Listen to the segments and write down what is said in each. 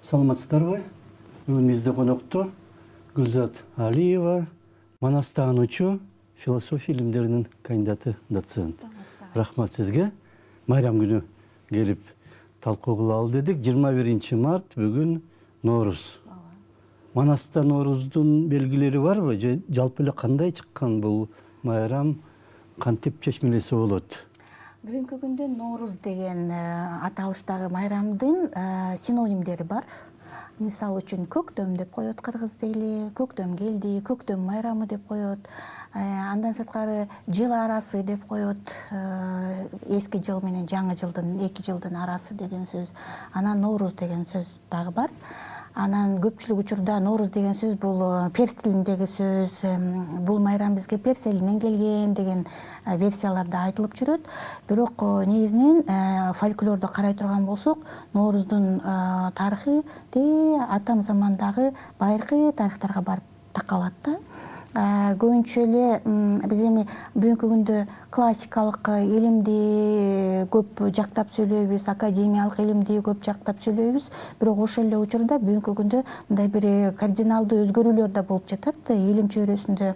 Саламатсыздарбы? Бүгін бізде қонақта Гүлзат Алиева, Манастағанучу, философия илимдеринин кандидаты доцент. Рахмат сізге. Майрам күнү келіп талкуу кылалы дедик. 21 март бүгүн Норуз. Манаста Норуздун белгилери барбы? Жалпы эле кандай чыккан бул майрам, кантип чечмелесе болот? Бүгүнкү күндө Норуз деген аталыштагы майрамдын синонимдери бар. Мисалы үчүн көктөм деп коет кыргыз тили, көктөм келди, көктөм майрамы деп коет. Андан сырткары жыл арасы деп коет. Эски жыл менен жаңы жылдын, 2 жылдын арасы деген сөз. Анан Норуз деген сөз дагы бар. Анан көпчүлүк учурда Норуз деген сөз бул перс тилиндеги сөз, бул майрам бизге перс элинен келген деген версияларда айтылып жүрөт. Бирок негизинен фольклордо карай турган болсок, Норуздун тарыхы атам замандагы байыркы тарыхтарга барып такалат да. Көбүнчө эле биз эми бүгүнкү күндө классикалык илимди көп жактап сөйлөйбүз, академиялык илимди көп жактап сөйлөйбүз. Бирок ошол эле учурда бүгүнкү күндө мындай бир кардиналдуу өзгөрүүлөр да болуп жатат. Илим чөйрөсүндө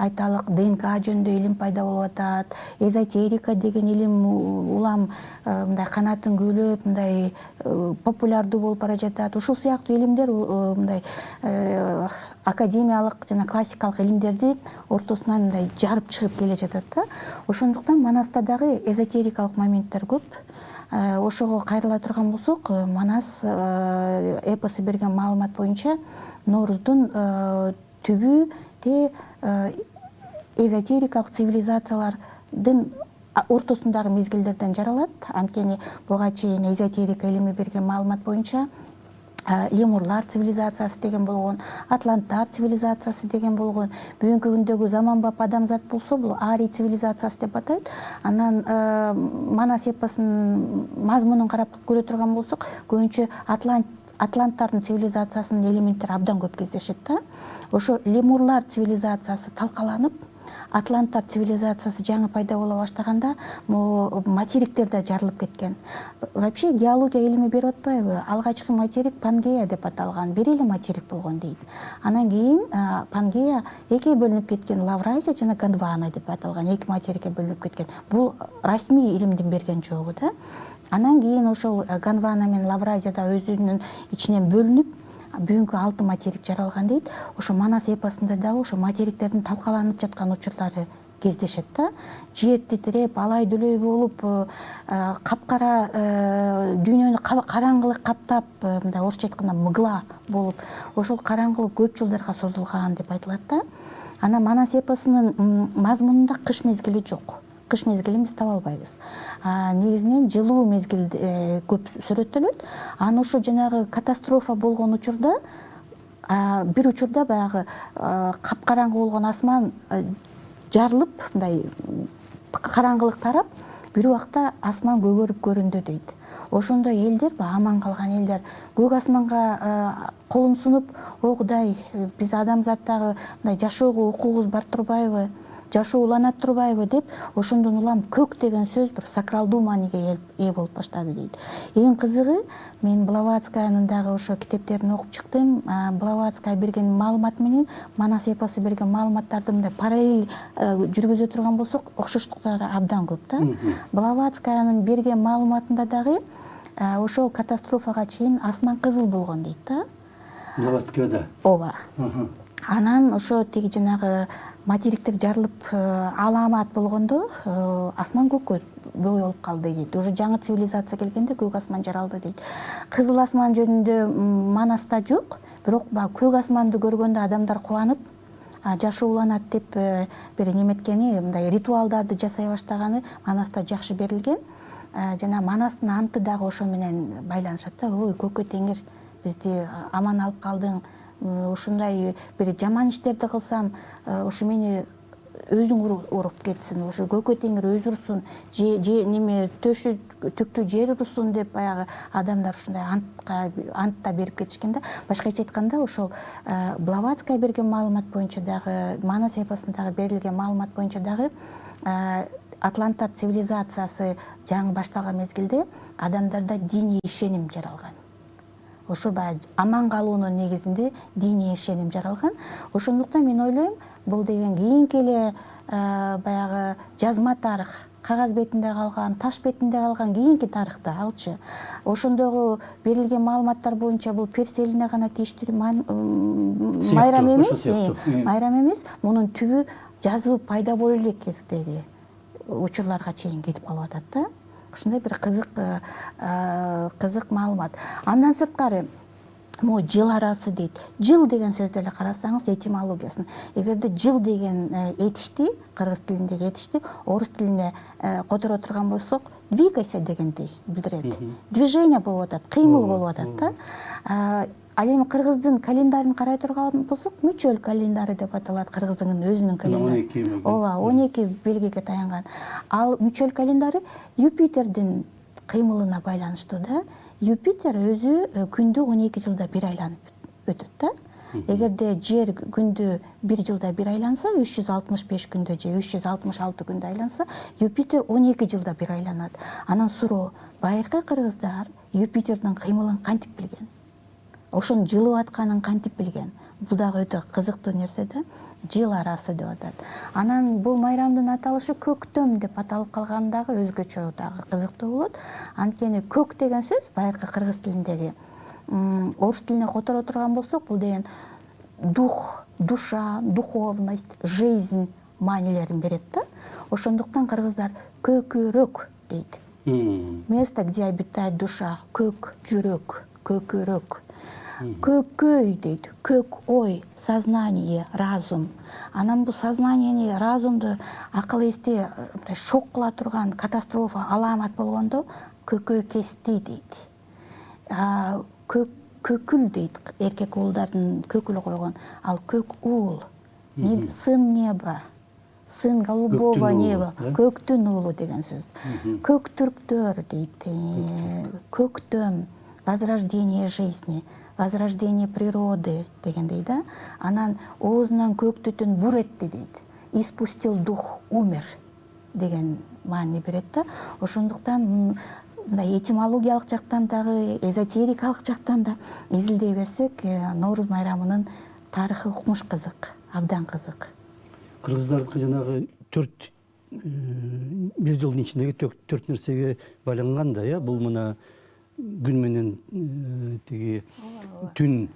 айталык ДНК жөнүндө илим пайда болуп атат. Эзотерика деген илим улам мындай канатын көөлөп, мындай популярдуу болуп бара жатат. Ушул сыяктуу илимдер мындай академиялык жана классикалык илимдерди ортосунан мындай жарып чыгып келе жатат да. Ошондуктан Манаста дагы эзотерикалык моменттер көп. Ошого кайрыла турган болсок, Манас эпосу берген маалымат боюнча Норуздун түбү эзотерикалык цивилизациялардын ортосундагы мезгилдерден жаралат. Анткени буга чейин эзотерика илими берген маалымат боюнча лемурлар цивилизациясы деген болгон, атланттар цивилизациясы деген болгон, бүгүнкү күндөгү заманбап адамзат болсо бул Арий цивилизациясы деп атайт. Анан Манас эпосунун мазмунун карап көрө турган болсок, көбүнчө атланттардын цивилизациясынын элементтери абдан көп кездешет да. Ошо лемурлар цивилизациясы талкаланып, атланттар цивилизациясы жаңы пайда боло баштаганда, материктер да жарылып кеткен. Вообще геология илими берип атпайбы? Алгачкы материк Пангея деп аталган, бир эле материк болгон дейт. Анан кийин Пангея экиге бөлүнүп кеткен, Лавразия жана Гондвана деп аталган, 2 материкке бөлүнүп кеткен. Бул расмий илимдин берген жообу да. Анан кийин ошол Гондвана менен Лавразия да өзүнүн ичинен бөлүнүп, бүгүнкү 6 материк жаралган дейт. Ошо Манас эпосунда дагы ошо материктердин талкаланып жаткан учурлары кездешет да. Жер титиреп, алай дүлөй болуп, капкара дүйнөнү караңгылык каптап, мындай орусча айтканда мыгла болуп, ошол караңгылык көп жылдарга созулган деп айтылат да. Анан Манас эпосунун мазмунунда кыш мезгили жок. Кыш мезгилин биз таба албайбыз. Негизинен жылуу мезгил көп сүрөттөлөт. Анан ошо жанагы катастрофа болгон учурда, бир учурда баягы капкараңгы болгон асман жарылып, мындай караңгылык тарап, бир убакта асман көгөрүп көрүндү дейт. Ошондо элдер, аман калган элдер көк асманга колун сунуп, о Кудай, биз адамзаттагы мындай жашоого укугубуз бар турбайбы? Жашоо уланат турбайбы деп, ошондон улам көк деген сөз бир сакралдуу мааниге ээ болуп баштады дейт. Эң кызыгы, мен Блаватскаянын дагы ошо китептерин окуп чыктым. Блаватская берген маалымат менен Манас эпосу берген маалыматтарды мындай параллель жүргүзө турган болсок, окшоштуктары абдан көп да. Блаватскаянын берген маалыматында дагы ошол катастрофага чейин асман кызыл болгон дейт да. Блаватскаяда. Ооба. Анан ошо тиги жанагы материктер жарылып аламат болгондо асман көккө боелуп калды дейт. Уже жаңы цивилизация келгенде көк асман жаралды дейт. Кызыл асман жөнүндө Манаста жок, бирок көк асманды көргөндө адамдар кубанып, жашоо уланат деп бир неметкени, мындай ритуалдарды жасай баштаганы Манаста жакшы берилген. Жана Манастын анты дагы ошо менен байланышат да. Ой, көккө теңир, бизди аман алып калдың. Ушундай бир жаман иштерди кылсам, ушу мени өзүң уруп кетсин, ушу көккө теңир өзү урсун, неме төшү түктүү жер урсун деп баягы адамдар ушундай антта берип кетишкен да. Башкача айтканда, ошол Блаватская берген маалымат боюнча дагы, Манас эпосундагы берилген маалымат боюнча дагы атланттар цивилизациясы жаңы башталган мезгилде адамдарда диний ишеним жаралган. ошо баягы аман калуунун негизинде диний ишеним жаралган. Ошондуктан мен ойлойм, бул деген кийинки эле баягы жазма тарых, кагаз бетинде калган, таш бетинде калган кийинки тарыхта алчы. Ошондогу берилген маалыматтар боюнча бул Перс элине гана тийиштүү майрам эмес, майрам эмес. Мунун түбү жазылып пайда боло элек кездеги учурларга чейин кетип калып атат да. Ушундай бир кызык маалымат. Андан сырткары могу жыл арасы дейт. Жыл деген сөздү эле карасаңыз этимологиясын. Эгерде жыл деген этишти, кыргыз тилиндеги этишти, орус тилине которо турган болсок, двигайся дегенди билдирет. Движение болуп атат, кыймыл болуп атат да. Ал эми кыргыздын календарын карай турган болсок, мүчөл календары деп аталат, кыргыздын өзүнүн календари. Ооба, 12 белгиге таянган. Ал мүчөл календары Юпитердин кыймылына байланыштуу да. Юпитер өзү күндү 12 жылда бир айланып өтөт да. Эгерде жер күндү бир жылда бир айланса, 365 күндө же 366 күндө айланса, Юпитер 12 жылда бир айланат. Анан суроо, байыркы кыргыздар Юпитердин кыймылын кантип билген? Ошонун жылып атканын кантип билген? Бул дагы өтө кызыктуу нерсе да. Жыл арасы деп атат. Анан бул майрамдын аталышы көктөм деп аталып калганы дагы өзгөчө дагы кызыктуу болот. Анткени көк деген сөз байыркы кыргыз тилиндеги, орус тилине которо турган болсок, бул деген дух, душа, духовность, жизнь маанилерин берет да. Ошондуктан кыргыздар көкүрөк дейт. Место, где обитает душа, көк, жүрөк, көкүрөк. Көкөй дейт, көк ой, сознание, разум. Анан бул сознание, разумду акыл эсте шок кыла турган катастрофа, аламат болгондо көкөй кести дейт. Көкүл дейт, эркек уулдардын көкүлү койгон. Ал көк уул, сын неба, сын голубого неба, көктүн уулу деген сөз. Көк түрктөр дейт, көктөм, возрождение жизни, возрождение природы дегендей да. Анан оозунан көк түтүн бур этти дейт. Испустил дух, умер деген маани берет да. Ошондуктан мындай этимологиялык жактан дагы, эзотерикалык жактан да изилдей берсек, Нооруз майрамынын тарыхы укмуш кызык, абдан кызык. Кыргыздардыкы жанагы 4 бир жылдын ичиндеги 4 нерсеге байланган да, бул мына күн менен тиги түн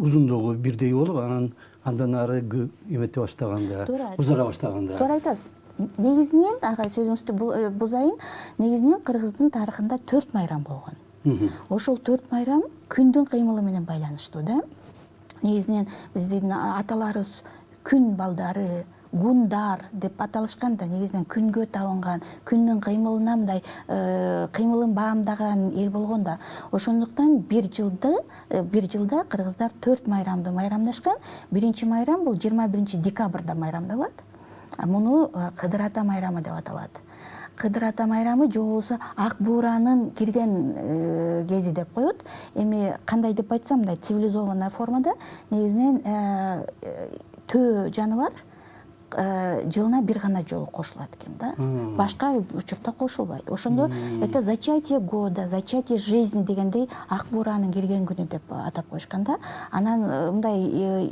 узундугу бирдей болуп, анан андан ары эмете баштаганда, узара баштаганда. Туура айтасыз. Негизинен, агай сөзүңүздү бузайын, негизинен кыргыздын тарыхында 4 майрам болгон. Ошол 4 майрам күндүн кыймылы менен байланыштуу да. Негизинен биздин аталарыбыз күн балдары, гундар деп аталышкан да, негизинен күнгө табынган, күндүн кыймылына мындай кыймылын баамдаган эл болгон да. Ошондуктан бир жылда кыргыздар 4 майрамды майрамдашкан. Биринчи майрам бул 21 декабрда майрамдалат. Муну Кыдыр ата майрамы деп аталат. Кыдыр ата майрамы же болбосо ак бууранын кирген кези деп коет. Эми кандай деп айтсам, мындай цивилизованный формада, негизинен төө жаныбар жылына бир гана жолу кошулат экен да. Башка учурда кошулбайт. Ошондо это зачатие года, зачатие жизни дегендей ак бууранын кирген күнү деп атап коюшкан да. Анан мындай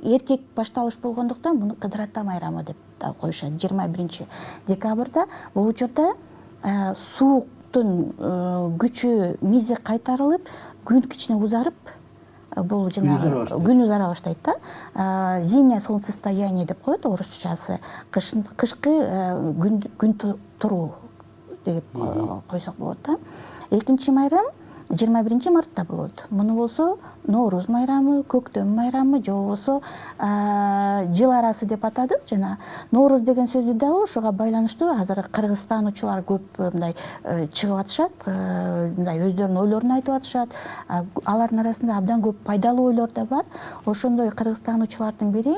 эркек башталыш болгондуктан муну Кыдыр ата майрамы деп коюшат. 21 декабрда бул учурда сууктун күчү мизи кайтарылып, күн кичине узарып, бул жана күн узара баштайт да. Зимнее солнцестояние деп коет орусчасы. Кышкы күн туруу деп койсок болот да. Экинчи майрам 21 мартта болот. Муну болсо Нооруз майрамы, көктөм майрамы же болбосо жыл арасы деп атадык. Жана Нооруз деген сөздү дагы ошого байланыштуу азыр кыргызстанчылар көп мындай чыгып атышат, мындай өздөрүнүн ойлорун айтып атышат. Алардын арасында абдан көп пайдалуу ойлор да бар. Ошондой кыргызстанчылардын бири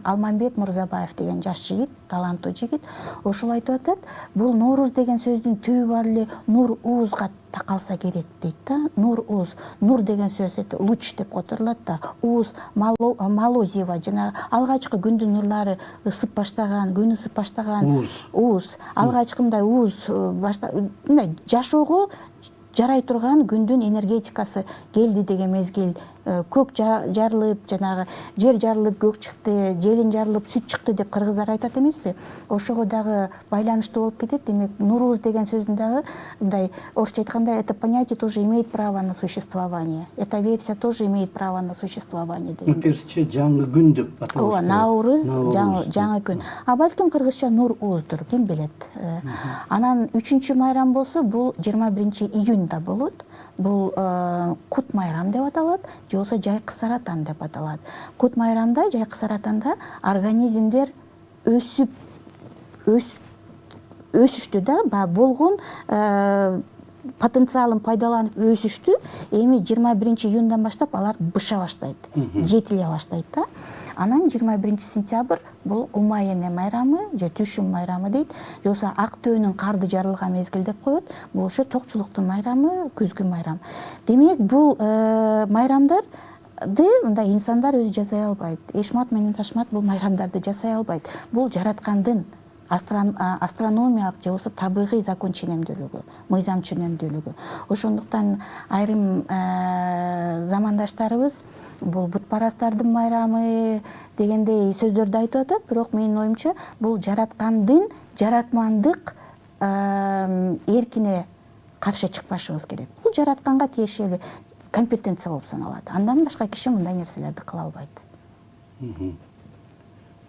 Алмамбет Мурзабаев деген жаш жигит, таланттуу жигит. Ошол айтып атат, бул Нооруз деген сөздүн түбү бар эле нур уузга такалса керек дейт да. Нур уз, нур деген сөз луч деп которулат да. Уз, малозива, жана алгачкы күндүн нурлары ысып баштаган, күн ысып баштаган уз. Алгачкы мындай уз мындай жашоого жарай турган күндүн энергетикасы келди деген мезгил, көк жарылып, жанагы жер жарылып көк чыкты, желин жарылып сүт чыкты деп кыргыздар айтат эмеспи? Ошого дагы байланыштуу болуп кетет. Демек, Нурууз деген сөздүн дагы мындай орусча айтканда это понятие тоже имеет право на существование. Эта версия тоже имеет право на существование деген. Персиче жаңы күн деп аталышы. Ооба, Наурыз, жаңы күн. А балким кыргызча Нурууздур, ким билет. Анан 3-чү майрам болсо, бул 21-июнда болот. Бул Кут майрам деп аталат, же болбосо Жайкы Саратан деп аталат. Кут майрамда, Жайкы Саратанда организмдер өсүштү да, болгон потенциалын пайдаланып өсүштү. Эми 21-июндан баштап алар быша баштайт, жетиле баштайт да. Анан 21-сентябрь бул Умайене майрамы же Түшүм майрамы дейт. Же болбосо Ак төөнүн карды жарылган мезгил деп коет. Бул ошо токчулуктун майрамы, күзгү майрам. Демек, бул майрамдарды мындай инсандар өзү жасай албайт. Эшмат менен Ташмат бул майрамдарды жасай албайт. Бул жараткандын астрономиялык же болбосо табигый закон ченемдүүлүгү, мыйзам ченемдүүлүгү. Ошондуктан айрым замандаштарыбыз бул бутпарастардын майрамы дегендей сөздөрдү айтып атат, бирок менин оюмча бул жараткандын жаратмандык эркине каршы чыкпашыбыз керек. Бул жаратканга тиешелүү компетенция болуп саналат. Андан башка киши мындай нерселерди кыла албайт.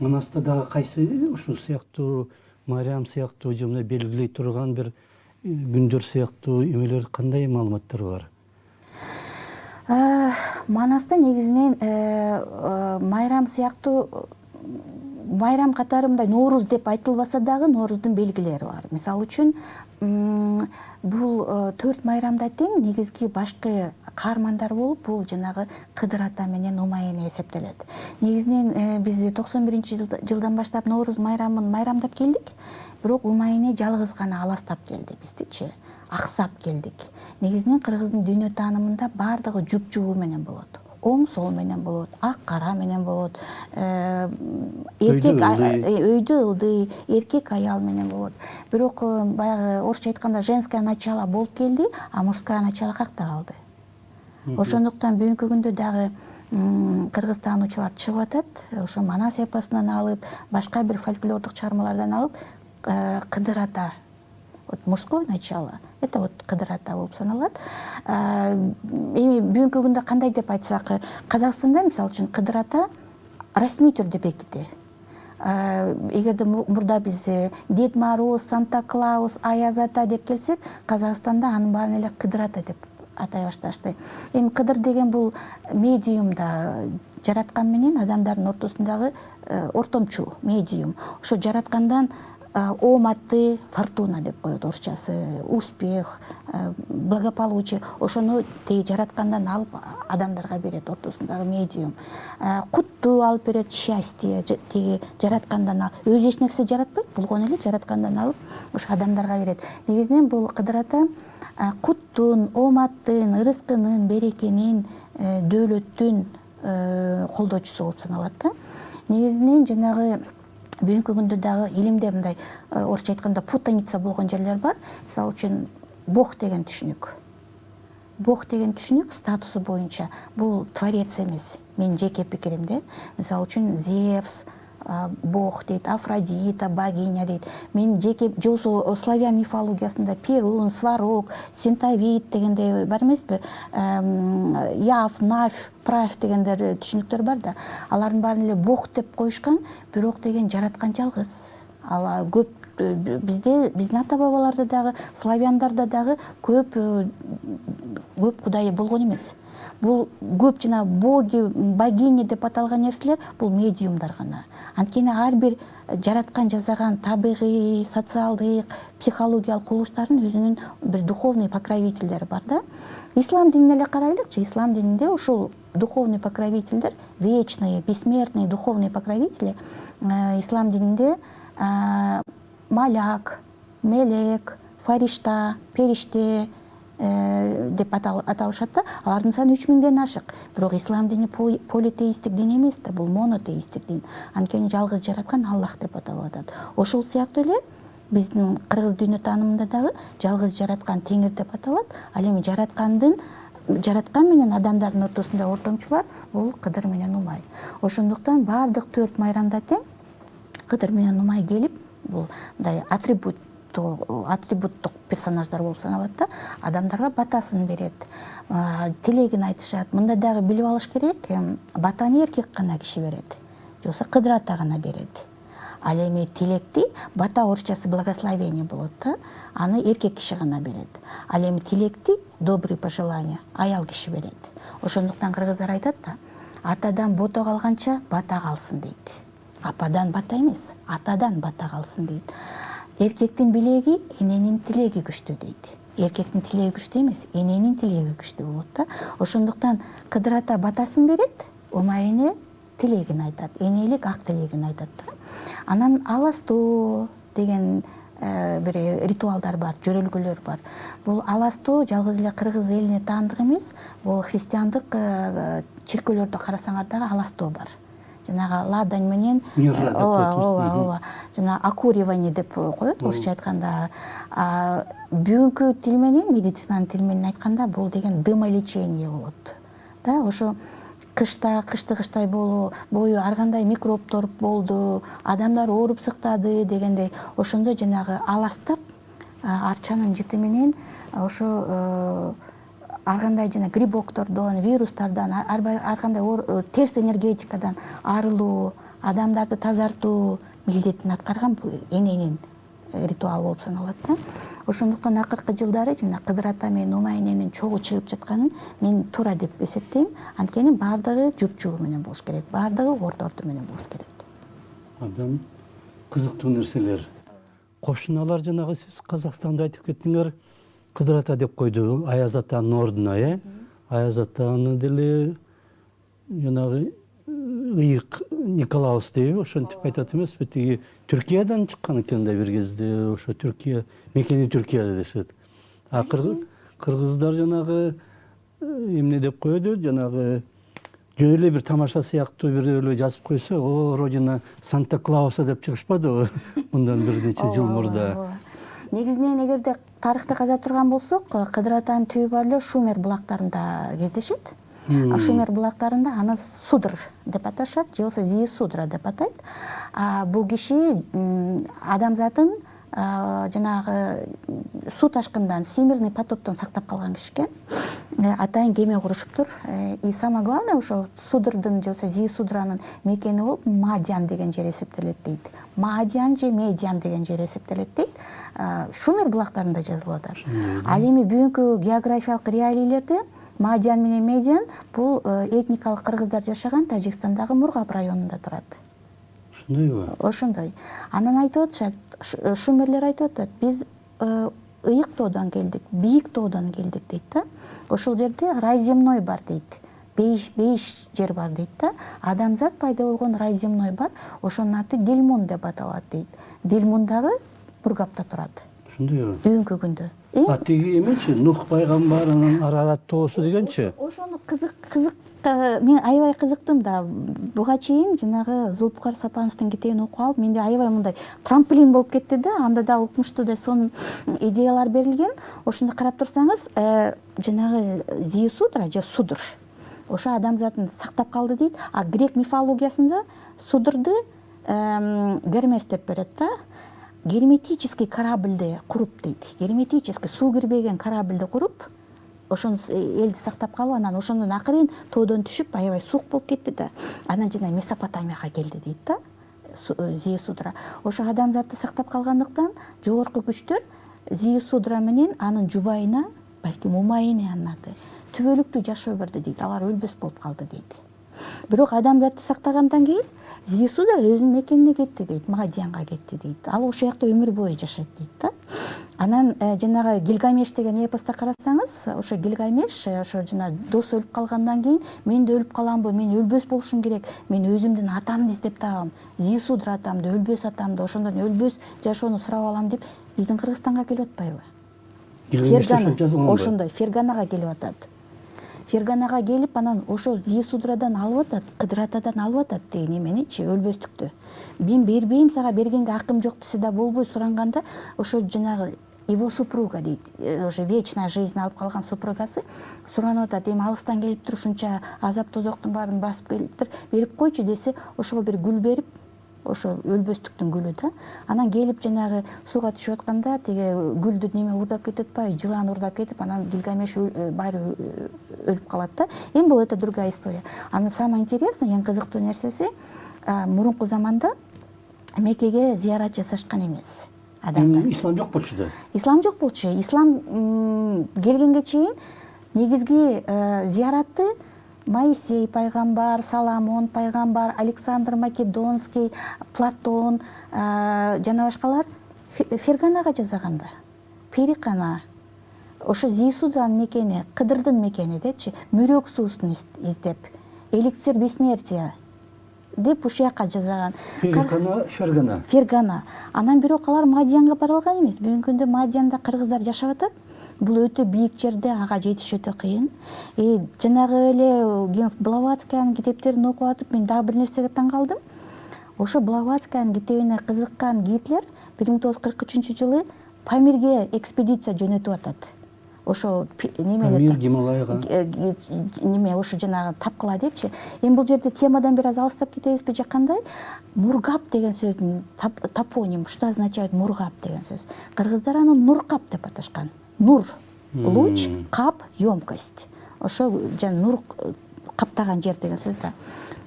Манаста дагы кайсы ушул сыяктуу майрам сыяктуу же мындай белгилей турган бир күндөр сыяктуу эмелер кандай маалыматтар бар? Манаста негизинен майрам сыяктуу майрам катары мындай Нооруз деп айтылбаса дагы Нооруздун белгилери бар. Мисалы үчүн бул 4 майрамда тең негизги башкы каармандар болуп, бул жанагы Кыдыр ата менен Умайене эсептелет. Негизинен биз 91-жылдан баштап Нооруз майрамын майрамдап келдик, бирок Умайене жалгыз гана аластап келди биздичи, аксап келдик. Негизинен кыргыздын дүйнө таанымында бардыгы жуп-жубу менен болот. Оң сол менен болот, ак кара менен болот, өйдө ылдый, эркек аял менен болот. Бирок баягы орусча айтканда женское начало болуп келди, а мужское начало какта калды. Ошондуктан бүгүнкү күндө дагы кыргыз таануучулар чыгып атат, ошо Манас эпосунан алып, башка бир фольклордук чыгармалардан алып, Кыдыр ата мужское начало, это вот Кыдыр ата болуп саналат. Эми бүгүнкү күндө кандай деп айтсак, Казакстанда мисалы үчүн Кыдыр ата расмий түрдө бекиди. Эгерде мурда биз Дед Мороз, Санта Клаус, Аяз ата деп келсек, Казакстанда анын баарын эле Кыдыр ата деп атай башташты. Эми Кыдыр деген бул медиумда жараткан менен адамдардын ортосундагы ортомчу медиум. Ошо жараткандан ооматты фортуна деп коет орусчасы, успех, благополучие. Ошону тиги жараткандан алып адамдарга берет, ортосундагы медиум. Кутту алып берет, счастье, тиги жараткандан өзү эч нерсе жаратпайт, болгон эле жараткандан алып ошо адамдарга берет. Негизинен бул Кыдыр ата куттун, ооматтын, ырыскынын, берекенин, дөөлөттүн колдоочусу болуп саналат да. Негизинен жанагы бүгүнкү күндө дагы илимде мындай орусча айтканда путаница болгон жерлер бар. Мисалы үчүн Бог деген түшүнүк. Бог деген түшүнүк статусу боюнча бул творец эмес. Менин жеке пикиримде. Мисалы үчүн Зевс Бог дейт, Афродита богиня дейт. Мен жеке жосо славян мифологиясында Перун, Сварог, Синтовит дегендей бар эмеспи? Яв, Навь, Правь дегендер түшүнүктөр бар да. Алардын баарын эле Бог деп коюшкан, бирок деген жараткан жалгыз. Ал көп биздин ата бабаларда дагы, славяндарда дагы көп кудайы болгон эмес. Бул көп жана боги, богини деп аталган нерселер бул медиумдар гана. Анткени ар бир жараткан жасаган табигый, социалдык, психологиялык кубулуштардын өзүнүн бир духовный покровительдери бар да. Ислам динине эле карайлыкчы, ислам дининде ушул духовный покровительдер, вечные, бессмертные духовные покровители, ислам дининде маляк, мелек, фаришта, периште деп аталышат да. Алардын саны 3000ден ашык. Бирок ислам дини политеисттик дин эмес да, бул монотеисттик дин. Анткени жалгыз жараткан Аллах деп аталып атат. Ошол сыяктуу эле биздин кыргыз дүйнө таанымында дагы жалгыз жараткан теңир деп аталат. Ал эми жараткан менен адамдардын ортосунда ортомчулар бул Кыдыр менен Умай. Ошондуктан баардык 4 майрамда тең Кыдыр менен Умай келип, бул мындай атрибуттук персонаждар болуп саналат да, адамдарга батасын берет, тилегин айтышат. Мында дагы билип алыш керек, батаны эркек гана киши берет, же болбосо Кыдыр ата гана берет. Ал эми тилекти, бата орусчасы благословение болот да, аны эркек киши гана берет. Ал эми тилекти, добрые пожелания, аял киши берет. Ошондуктан кыргыздар айтат да, атадан бото калганча бата калсын дейт. Ападан бата эмес, атадан бата калсын дейт. Эркектин билеги, эненин тилеги күчтүү дейт. Эркектин тилеги күчтүү эмес, эненин тилеги күчтүү болот да. Ошондуктан Кыдыр ата батасын берет, Умай эне тилегин айтат, энелик ак тилегин айтат да. Анан аластоо деген бир ритуалдар бар, жөрөлгөлөр бар. Бул аластоо жалгыз эле кыргыз элине таандык эмес, бул христиандык чиркөөлөрдө карасаңар дагы аластоо бар. Жанагы ладань менен ооба жана окуривание деп коет орусча айтканда. Бүгүнкү тил менен, медицинанын тили менен айтканда бул деген дымолечение болот да. Ошо кыштай бою ар кандай микробдор болду, адамдар ооруп сыктады дегендей, ошондо жанагы аластап арчанын жыты менен ошо ар кандай жана грибоктордон, вирустардан, ар кандай терс энергетикадан арылуу, адамдарды тазартуу милдетин аткарган бул эненин ритуал болуп саналат да. Ошондуктан акыркы жылдары жана Кыдыр ата менен Умай эненин чогуу чыгып жатканын мен туура деп эсептейм. Анткени баардыгы жуп-жубу менен болуш керек, баардыгы орто менен болуш керек. Абдан кызыктуу нерселер. Кошуналар жанагы сиз Казакстанды айтып кеттиңер, Кыдыр ата деп койду, Аяз атанын ордуна, Аяз атаны деле жанагы ыйык Николаус дейби, ошентип айтат эмеспи, тиги Түркиядан чыккан экен да бир кезде, ошо Түркия, мекени Түркияда дешет. Кыргыздар жанагы эмне деп коёду, жанагы жөн эле бир тамаша сыяктуу бир эле жазып койсо, о, родина Санта-Клауса деп чыгышпадыбы мындан бир нече жыл мурда. Негизинен эгерде тарыхты каза турган болсок, Кыдыр атанын түбү бар эле Шумер булактарында кездешет. Шумер булактарында аны Судр деп аташат, же болбосо Зи Судра деп атайт. Бул киши адамзатын жанагы суу ташкындан, всемирный потоптон сактап калган киши экен. Атайын кеме курушуптур. И самое главное, ошо Судрдын же болбосо Зи Судранын мекени болуп Мадьян деген жер эсептелет дейт. Мадьян же Медиан деген жер эсептелет дейт. Шумер булактарында жазылып атат. Ал эми бүгүнкү географиялык реалийлерде Мадьян менен Медиан бул этникалык кыргыздар жашаган Тажикстандагы Мургап районунда турат. Ошондойбу? Ошондой. Анан айтып атышат, шумерлер айтып атат, биз ыйык тоодон келдик, бийик тоодон келдик дейт да. Ошол жерде рай земной бар дейт. Бейиш жер бар дейт да. Адамзат пайда болгон рай земной бар. Ошонун аты Дилмун деп аталат дейт. Дилмун дагы Мургапта турат. Ошондойбу? Бүгүнкү күндө. Тиги эмечи, Нух пайгамбарынын Арарат тоосу дегенчи? Ошону кызык мен аябай кызыктым да. Буга чейин жанагы Зулпукар Сапановдун китебин окуп алып, менде аябай мындай трамплин болуп кетти да. Анда да укмуштуу да сонун идеялар берилген. Ошондо карап турсаңыз, жанагы Зи Судра же Судр ошо адамзатын сактап калды дейт. А грек мифологиясында Судырды Гермес деп берет да. Герметический корабльди куруп дейт. Герметический суу кирбеген корабльди куруп, ошону элди сактап калып, анан ошондон акырын тоодон түшүп, аябай суук болуп кетти да. Анан жана Месопотамияга келди дейт да. Зи Судра. Ошо адамзатты сактап калгандыктан жогорку күчтөр Зи Судра менен анын жубайына, балким Умай эненин аты, түбөлүктүү жашоо берди дейт. Алар өлбөс болуп калды дейт. Бирок адамзатты сактагандан кийин Зи Судра өзүнүн мекенине кетти дейт, Мадьянга кетти дейт. Ал ошол жакта өмүр бою жашайт дейт да. Анан жанагы Гильгамеш деген эпосто карасаңыз, ошо Гильгамеш ошо жана досу өлүп калгандан кийин мен да өлүп каламбы, мен өлбөс болушум керек, мен өзүмдүн атамды издеп табам, Зи Судра атамды, өлбөс атамды, ошондон өлбөс жашоону сурап алам деп биздин Кыргызстанга келип атпайбы? Фергана, ошондой Ферганага келип атат. Ферганага келип анан ошо Зиесудрадан алып атат, Кыдыр атадан алып атат деген эменичи, өлбөстүктү. Мен бербейм, сага бергенге акым жок десе да болбой суранганда, ошо жанагы его супруга дейт, уже вечная жизнь алып калган супругасы суранып атат, эми алыстан келип туруп ушунча азап тозоктун баарын басып келиптир, берип койчу десе, ошого бир гүл берип, ошо өлбөстүктүн гүлү да. Анан келип жанагы сууга түшүп атканда тиги гүлдү неме уурдап кетип атпайбы, жылан уурдап кетип, анан Гильгамеш баары өлүп калат да. Эми бул это другая история. Анан самое интересное, эң кызыктуу нерсеси, мурунку заманда Меккеге зиярат жасашкан эмес адамдар. Ислам жок болчу да. Ислам жок болчу. Ислам келгенге чейин негизги зияратты Моисей пайгамбар, Соломон пайгамбар, Александр Македонский, Платон жана башкалар Ферганага жасаганда. Перикана, ошо Зиесудранын мекени, Кыдырдын мекени депчи, мөрөк суусун издеп, эликсир бессмертия деп ушул жака жасаган. Фергана. Фергана. Анан бирок алар Мадиянга бара алган эмес. Бүгүнкү күндө Мадиянда кыргыздар жашап атат. Бул өтө бийик жерде, ага жетиш өтө кыйын. Жанагы эле Блаватскаянын китептерин окуп атып, мен дагы бир нерсеге таң калдым. Ошо Блаватскаянын китебине кызыккан Гитлер 1943-жылы Памирге экспедиция жөнөтүп атат. Ошо Памир, Гималайга. Неме ошо жанагы тапкыла депчи. Эми бул жерде темадан бир аз алыстап кетебизби же кандай? Мургап деген сөздүн топоним, что означает мургап деген сөз. Кыргыздар аны нуркап деп аташкан. Нур, луч, кап, емкость. Ошо жана нур каптаган жер деген сөз да.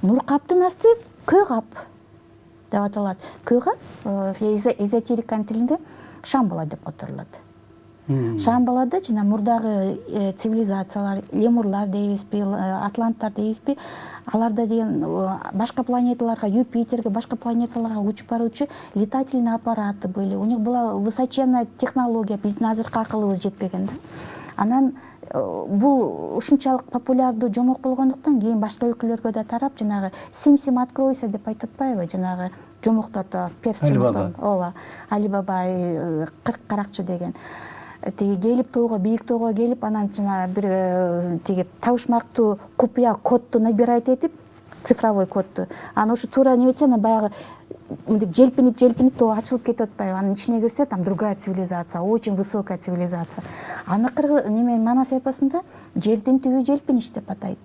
Нур каптын асты көө кап деп аталат. Көө кап эзотериканын тилинде Шамбала деп которулат. Шамбалада жана мурдагы цивилизациялар, лемурлар дейбизби, атланттар дейбизби, аларда деген башка планеталарга, Юпитерге, башка планеталарга учуп баруучу летательный аппараты были. У них была высоченная технология, биздин азыркы акылыбыз жетпеген да. Анан бул ушунчалык популярдуу жомок болгондуктан кийин башка өлкөлөргө да тарап, жанагы Сим откройся деп айтып атпайбы, жанагы жомоктордо, перс жомоктор. Ооба, Алибаба 40 каракчы деген. Тиги келип тоого, бийик тоого келип, анан жана бир тиги табышмактуу купуя кодду набирать этип, цифровой кодду. Анан ушу туура неметсе, анан баягы мынтип желпинип тоо ачылып кетип атпайбы. Анын ичине кирсе, там другая цивилизация, очень высокая цивилизация. Аны неме Манас эпосунда жердин түбү желпиниш деп атайт.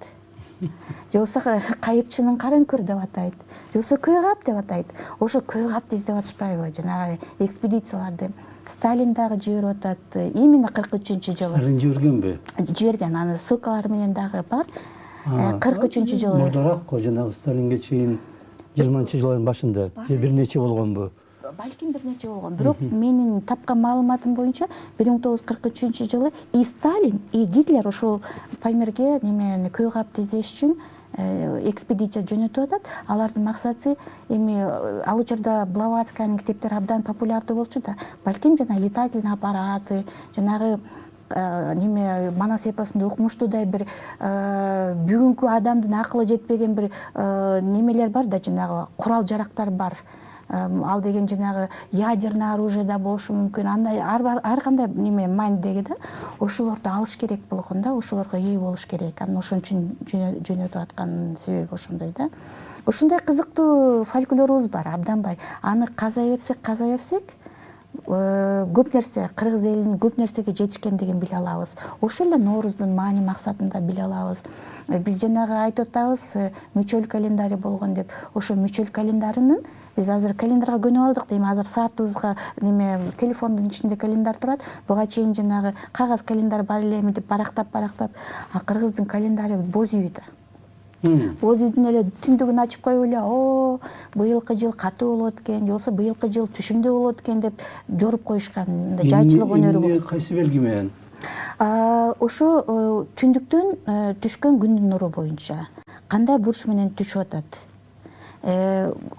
Же болбосо кайыпчынын карын көр деп атайт. Же болбосо көө кап деп атайт. Ошо көө капты издеп атышпайбы, жанагы экспедицияларды. Сталин дагы жиберип атат. Именно 43-жылы. Сталин жибергенби? Жиберген. Аны ссылкалары менен дагы бар. 43-жылы. Мурдараак го жанагы Сталинге чейин 20-жылдын башында же бир нече болгонбу? Балким бир нече болгон. Бирок менин тапкан маалыматым боюнча 1943-жылы и Сталин, и Гитлер ошол Памирге немени көө капты издеш үчүн экспедиция жөнөтүп атат. Алардын максаты эми ал учурда Блаватскаянын китептери абдан популярдуу болчу да. Балким жана летательный аппараты, жанагы неме Манас эпосунда укмуштуудай бир бүгүнкү адамдын акылы жетпеген бир немелер бар да, жанагы курал жарактар бар. Ал деген жанагы ядерный оружие да болушу мүмкүн. Андай ар кандай неме майндеги да, ошолорду алыш керек болгон да, ошолорго ээ болуш керек. Анан ошон үчүн жөнөтүп аткан себеби ошондой да. Ошондой кызыктуу фольклорубуз бар, абдан бай. Аны каза берсек, көп нерсе, кыргыз элинин көп нерсеге жетишкендигин биле алабыз. Ошол эле Нооруздун маани максатын да биле алабыз. Биз жанагы айтып атабыз, мүчөл календарь болгон деп. Ошо мүчөл календарынын биз азыр календарга көнүп алдык дейм. Азыр саатыбызга неме телефондун ичинде календарь турат. Буга чейин жанагы кагаз календарь бар элеми деп барактап, а кыргыздын календари боз үй да. Боз үйдүн эле түндүгүн ачып коюп эле, быйылкы жыл катуу болот экен, же болбосо быйылкы жыл түшүмдүү болот экен деп жоруп коюшкан. Жайчылык өнөрү болот. Кайсы белги менен? Ошо түндүктөн түшкөн күндүн нуру боюнча кандай бурч менен түшүп атат,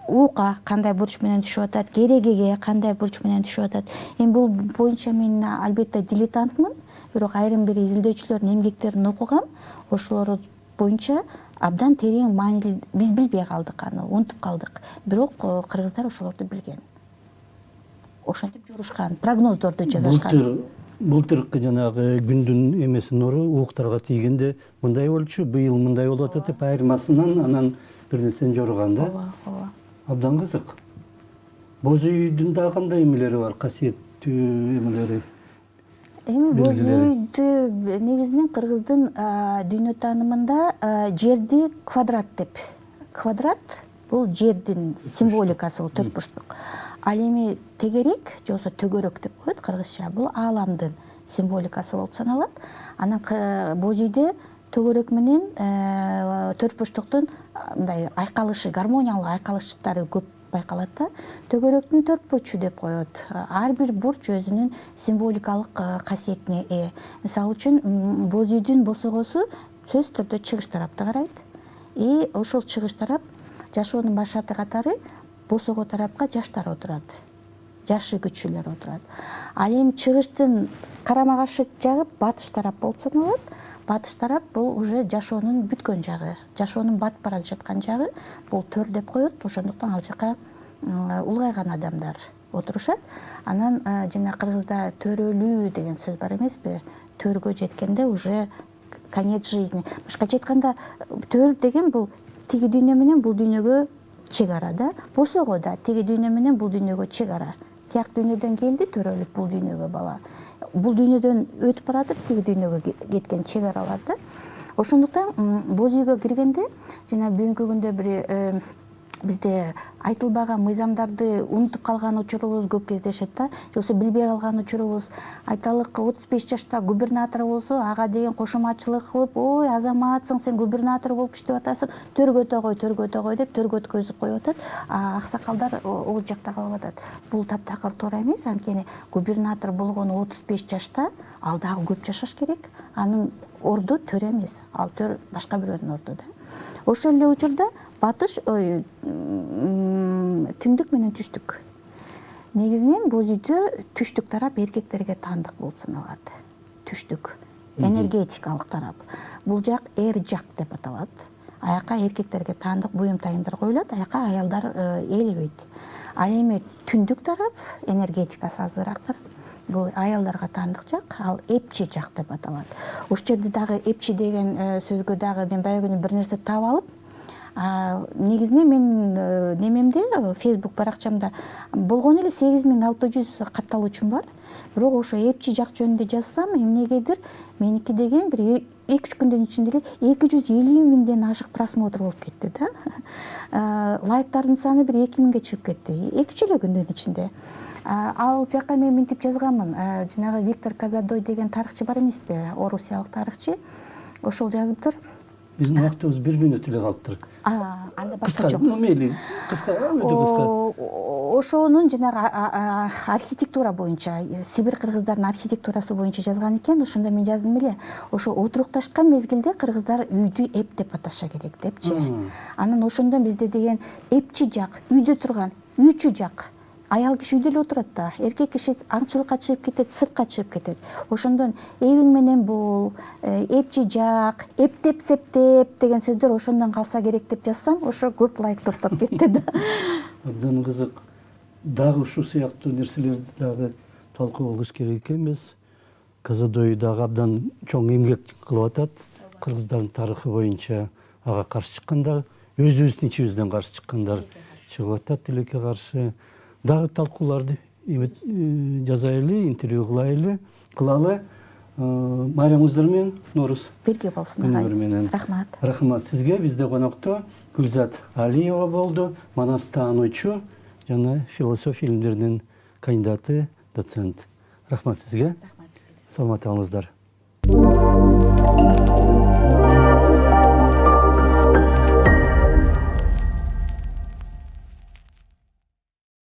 уука кандай бурч менен түшүп атат, керегеге кандай бурч менен түшүп атат. Эми бул боюнча мен албетте дилетантмын, бирок айрым бир изилдөөчүлөрдүн эмгектерин окугам. Ошолор боюнча абдан терең маанилүү, биз билбей калдык аны, унутуп калдык. Бирок кыргыздар ошолорду билген. Ошентип жорушкан, прогноздорду жасашкан. былтыркы жанагы күндүн эмеси нуру уктарга тийгенде мындай болчу, быйыл мындай болуп атат деп айырмасынан анан бир нерсени жорган да. ооба ооба. Абдан кызык. Боз үйдүн да кандай эмелери бар, касиеттүү эмелери? Эми боз Белгилери. үйдү негизинен кыргыздын дүйнө таанымында жерди квадрат деп. Квадрат бул жердин символикасы, бул төрт бурчтук. Ал эми тегерек же болбосо төгөрөк деп коет кыргызча. Бул ааламдын символикасы болуп саналат. Анан боз үйдө төгөрөк менен төрт бурчтуктун мындай айкалышы, гармониялык айкалыштары көп байкалат да. Төгөрөктүн төрт бурчу деп коет. Ар бир бурч өзүнүн символикалык касиетине ээ. Мисалы үчүн боз үйдүн босогосу сөзсүз түрдө чыгыш тарапты карайт. И ошол чыгыш тарап жашоонун башаты катары босого тарапка жаштар отурат. Жашы күчүлөр отурат. Ал эми чыгыштын карама каршы жагы батыш тарап болуп саналат. Батыш тарап бул уже жашоонун бүткөн жагы, жашоонун батып бара жаткан жагы. Бул төр деп коет. Ошондуктан ал жака улгайган адамдар отурушат. Анан жана кыргызда төрөлүү деген сөз бар эмеспи? Төргө жеткенде уже конец жизни. Башкача айтканда төр деген бул тиги дүйнө менен бул дүйнөгө чек ара да. Босого да тиги дүйнө менен бул дүйнөгө чек ара. Тияк дүйнөдөн келди, төрөлүп бул дүйнөгө бала. Бул дүйнөдөн өтүп баратып тиги дүйнөгө кеткен чек аралар да. Ошондуктан боз үйгө киргенде жана бүгүнкү күндө бир бизде айтылбаган мыйзамдарды унутуп калган учурубуз көп кездешет да. Же болбосо билбей калган учурубуз. Айталык 35 жашта губернатор болсо, ага деген кошуматчылык кылып, ой, азаматсың, сен губернатор болуп иштеп атасың, төргөтө кой деп төргөткөзүп коюп атат. Аксакалдар ол жакта калып атат. Бул таптакыр туура эмес, анткени губернатор болгону 35 жашта, ал дагы көп жашаш керек. Анын орду төр эмес, ал төр башка бирөөнүн орду да. Ошол эле учурда батыш, түндүк менен түштүк. Негизинен боз үйдө түштүк тарап эркектерге таандык болуп саналат. Түштүк, энергетикалык тарап. Бул жак эр жак деп аталат. Аяка эркектерге таандык буюм тайымдар коюлат, аяка аялдар ээлебейт. Ал эми түндүк тарап, энергетикасы азыраак тарап. Бул аялдарга таандык жак, ал эпчи жак деп аталат. Ошол жерде дагы эпчи деген сөзгө дагы мен баягы күнү бир нерсе таап алып, негизинен мен немемде, Facebook баракчамда болгону эле 8600 катталуучум бар. Бирок ошо эпчи жак жөнүндө жазсам, эмнегедир меники деген бир 2-3 күндүн ичинде 250 миңден ашык просмотр болуп кетти да. Лайктардын саны бир 2000ге чыгып кетти. 2-3 эле күндүн ичинде. Ал жака мен мынтип жазганмын. Жанагы Виктор Казадой деген тарыхчы бар эмеспи? Орусиялык тарыхчы. Ошол жазыптыр. Биздин убактыбыз 1 мүнөт эле калыптыр. Анда башка Кыска, жок. мейли, кыска, өтө кыска. Ошонун жанагы архитектура боюнча, Сибир кыргыздарынын архитектурасы боюнча жазган экен. Ошондо мен жаздым эле. Ошо отурукташкан мезгилде кыргыздар үйдү эп деп аташа керек депчи. Анан ошондон бизде деген эпчи жак, үйдө турган, үйчү жак. Аял киши үйдө эле отурат да, эркек киши аңчылыкка чыгып кетет, сыртка чыгып кетет. Ошондон эбиң менен бул, эпчи жак, эптеп септеп деген сөздөр ошондон калса керек деп жазсам, ошо көп лайк топтоп кетти да. Абдан кызык. Дагы ушул сыяктуу нерселерди дагы талкуулаш керек экенбиз. Казадой дагы абдан чоң эмгек кылып атат. Кыргыздардын тарыхы боюнча ага каршы чыккандар, өзүбүздүн ичибизден каршы чыккандар чыгып атат, тилекке каршы. Дагы талкууларды жазайлы, интервью кылалы. Мариям Уздер менен Норус. Бирге болсун агай. Рахмат. Рахмат сизге. Бизде конокто Гүлзат Алиева болду. Манас таануучу жана философия илимдеринин кандидаты, доцент. Рахмат сизге. Рахмат сизге. Саламат болуңуздар.